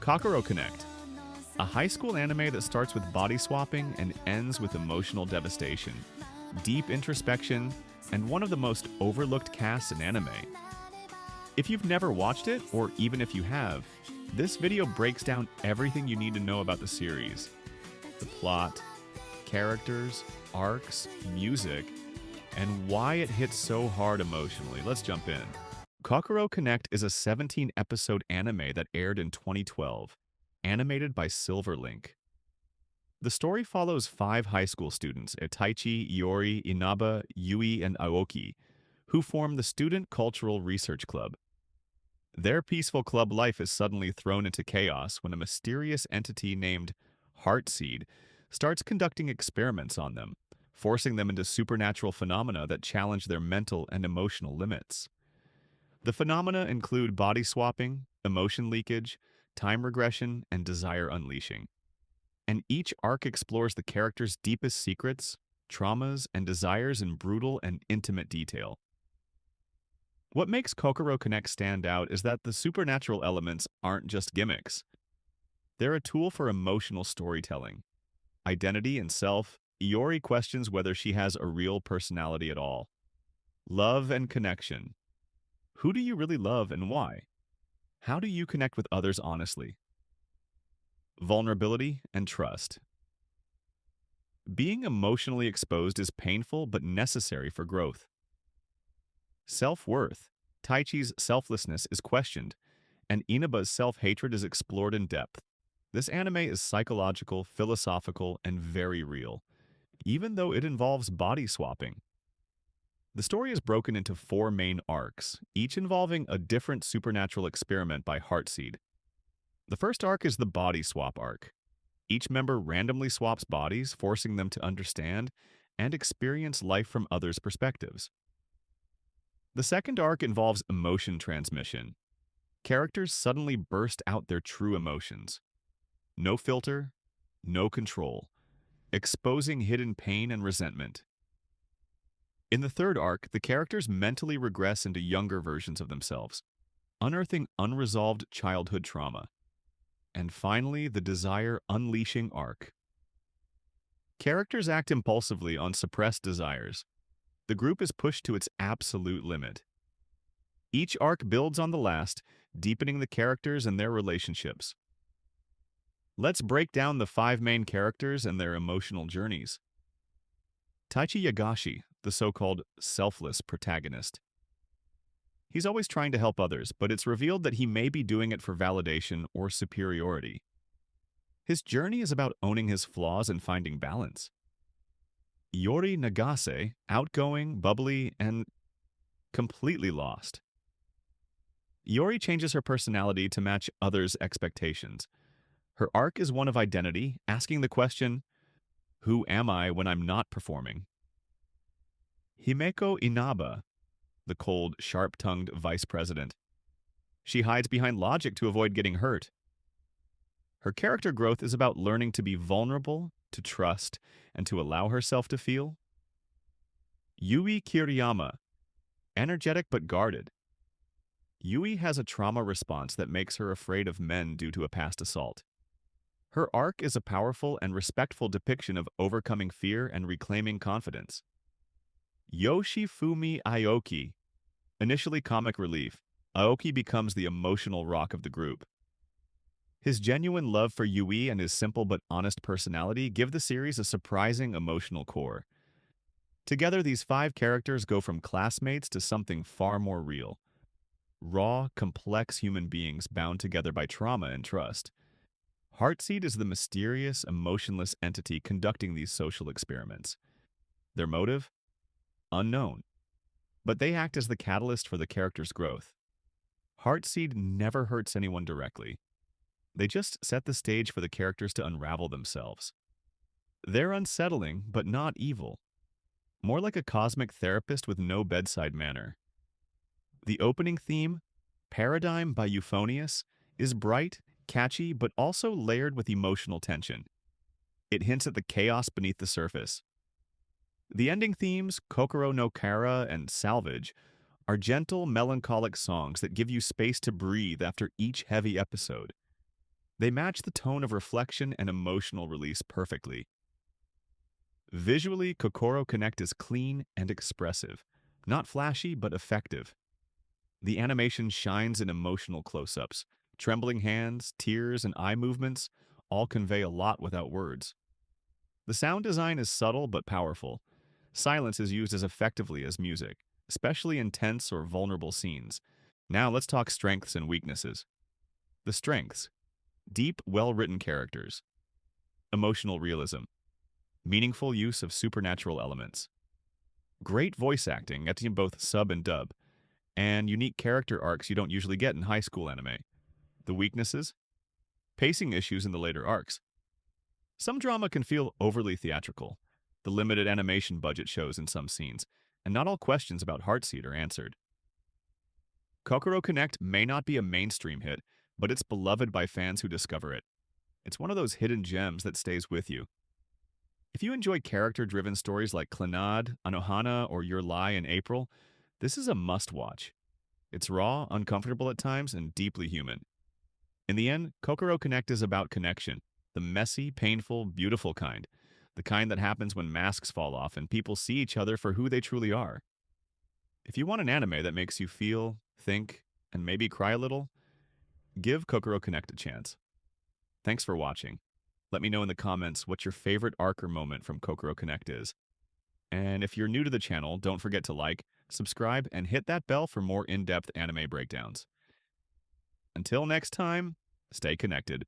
Kokoro Connect, a high school anime that starts with body swapping and ends with emotional devastation, deep introspection, and one of the most overlooked casts in anime. If you've never watched it, or even if you have, this video breaks down everything you need to know about the series. The plot, characters, arcs, music, and why it hits so hard emotionally. Let's jump in. Kokoro Connect is a 17-episode anime that aired in 2012, animated by Silverlink. The story follows 5 high school students, Taichi, Iori, Inaba, Yui, and Aoki, who form the Student Cultural Research Club. Their peaceful club life is suddenly thrown into chaos when a mysterious entity named Heartseed starts conducting experiments on them, forcing them into supernatural phenomena that challenge their mental and emotional limits. The phenomena include body swapping, emotion leakage, time regression, and desire unleashing. And each arc explores the character's deepest secrets, traumas, and desires in brutal and intimate detail. What makes Kokoro Connect stand out is that the supernatural elements aren't just gimmicks. They're a tool for emotional storytelling. Identity and self, Iori questions whether she has a real personality at all. Love and connection. Who do you really love and why? How do you connect with others honestly? Vulnerability and trust. Being emotionally exposed is painful but necessary for growth. Self-worth. Taichi's selflessness is questioned, and Inaba's self-hatred is explored in depth. This anime is psychological, philosophical, and very real, even though it involves body swapping. The story is broken into 4 main arcs, each involving a different supernatural experiment by Heartseed. The first arc is the body swap arc. Each member randomly swaps bodies, forcing them to understand and experience life from others' perspectives. The second arc involves emotion transmission. Characters suddenly burst out their true emotions. No filter, no control, exposing hidden pain and resentment. In the third arc, the characters mentally regress into younger versions of themselves, unearthing unresolved childhood trauma. And finally, the desire unleashing arc. Characters act impulsively on suppressed desires. The group is pushed to its absolute limit. Each arc builds on the last, deepening the characters and their relationships. Let's break down the 5 main characters and their emotional journeys. Taichi Yagashi, the so-called selfless protagonist. He's always trying to help others, but it's revealed that he may be doing it for validation or superiority. His journey is about owning his flaws and finding balance. Iori Nagase, outgoing, bubbly, and completely lost. Iori changes her personality to match others' expectations. Her arc is one of identity, asking the question, who am I when I'm not performing? Himeko Inaba, the cold, sharp-tongued vice president. She hides behind logic to avoid getting hurt. Her character growth is about learning to be vulnerable, to trust, and to allow herself to feel. Yui Kiriyama, energetic but guarded. Yui has a trauma response that makes her afraid of men due to a past assault. Her arc is a powerful and respectful depiction of overcoming fear and reclaiming confidence. Yoshifumi Aoki, initially comic relief, Aoki becomes the emotional rock of the group. His genuine love for Yui and his simple but honest personality give the series a surprising emotional core. Together, these 5 characters go from classmates to something far more real. Raw, complex human beings bound together by trauma and trust. Heartseed is the mysterious, emotionless entity conducting these social experiments. Their motive? Unknown. But they act as the catalyst for the character's growth. Heartseed never hurts anyone directly. They just set the stage for the characters to unravel themselves. They're unsettling, but not evil. More like a cosmic therapist with no bedside manner. The opening theme, Paradigm by Euphonious, is bright, catchy, but also layered with emotional tension. It hints at the chaos beneath the surface. The ending themes, Kokoro no Kara and Salvage, are gentle, melancholic songs that give you space to breathe after each heavy episode. They match the tone of reflection and emotional release perfectly. Visually, Kokoro Connect is clean and expressive. Not flashy, but effective. The animation shines in emotional close-ups. Trembling hands, tears, and eye movements all convey a lot without words. The sound design is subtle but powerful. Silence is used as effectively as music, especially in tense or vulnerable scenes. Now let's talk strengths and weaknesses. The strengths: deep, well-written characters, emotional realism, meaningful use of supernatural elements, great voice acting at both sub and dub, and unique character arcs you don't usually get in high school anime. The weaknesses: pacing issues in the later arcs. Some drama can feel overly theatrical. The limited animation budget shows in some scenes, and not all questions about Heartseed are answered. Kokoro Connect may not be a mainstream hit, but it's beloved by fans who discover it. It's one of those hidden gems that stays with you. If you enjoy character-driven stories like Clannad, Anohana, or Your Lie in April, this is a must-watch. It's raw, uncomfortable at times, and deeply human. In the end, Kokoro Connect is about connection. The messy, painful, beautiful kind. The kind that happens when masks fall off and people see each other for who they truly are. If you want an anime that makes you feel, think, and maybe cry a little, give Kokoro Connect a chance. Thanks for watching. Let me know in the comments what your favorite arc or moment from Kokoro Connect is. And if you're new to the channel, don't forget to like, subscribe, and hit that bell for more in-depth anime breakdowns. Until next time, stay connected.